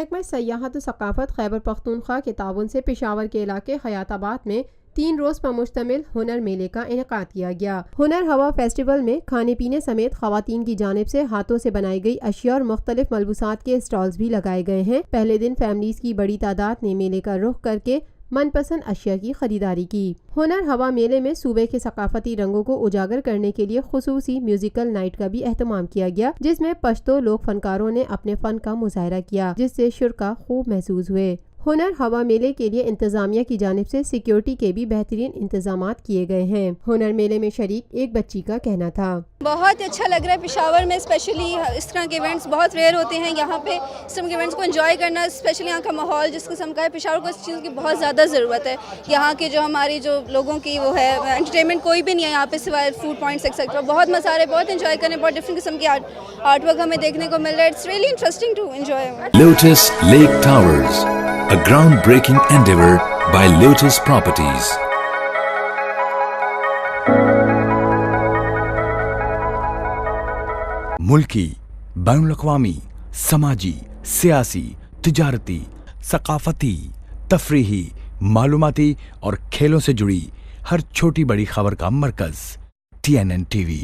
محکمہ سیاحت و ثقافت خیبر پختونخوا کے تعاون سے پشاور کے علاقے حیات آباد میں 3 روز پر مشتمل ہنر میلے کا انعقاد کیا گیا۔ ہنر ہوا فیسٹیول میں کھانے پینے سمیت خواتین کی جانب سے ہاتھوں سے بنائی گئی اشیاء اور مختلف ملبوسات کے اسٹالز بھی لگائے گئے ہیں۔ پہلے دن فیملیز کی بڑی تعداد نے میلے کا رخ کر کے من پسند اشیاء کی خریداری کی۔ ہنر ہوا میلے میں صوبے کے ثقافتی رنگوں کو اجاگر کرنے کے لیے خصوصی میوزیکل نائٹ کا بھی اہتمام کیا گیا، جس میں پشتو لوک فنکاروں نے اپنے فن کا مظاہرہ کیا، جس سے شرکاء خوب محظوظ ہوئے۔ ہنر ہوا میلے کے لیے انتظامیہ کی جانب سے سیکیورٹی کے بھی بہترین انتظامات کیے گئے ہیں۔ ہنر میلے میں شریک ایک بچی کا کہنا تھا، بہت اچھا لگ رہا ہے۔ پشاور میں اسپیشلی اس طرح کے ایونٹس بہت ریئر ہوتے ہیں، یہاں پہ اس طرح کے ایونٹس کو انجوائے کرنا، اسپیشلی یہاں کا ماحول جس قسم کا ہے، پشاور کو اس چیز کی بہت زیادہ ضرورت ہے۔ یہاں کے جو ہماری جو لوگوں کی وہ ہے انٹرٹینمنٹ کوئی بھی نہیں ہے یہاں پہ سوائے فوڈ پوائنٹس ایکسیکٹرا، بہت مزہ آ رہا ہے، بہت انجوائے کرنے، بہت ڈفرینٹ قسم کی آرٹ ورک ہمیں دیکھنے کو مل رہا ہے۔ It's really interesting to enjoy. Lotus Lake Towers, a groundbreaking endeavor by Lotus Properties. ملکی، بین الاقوامی، سماجی، سیاسی، تجارتی، ثقافتی، تفریحی، معلوماتی اور کھیلوں سے جڑی ہر چھوٹی بڑی خبر کا مرکز TNN TV۔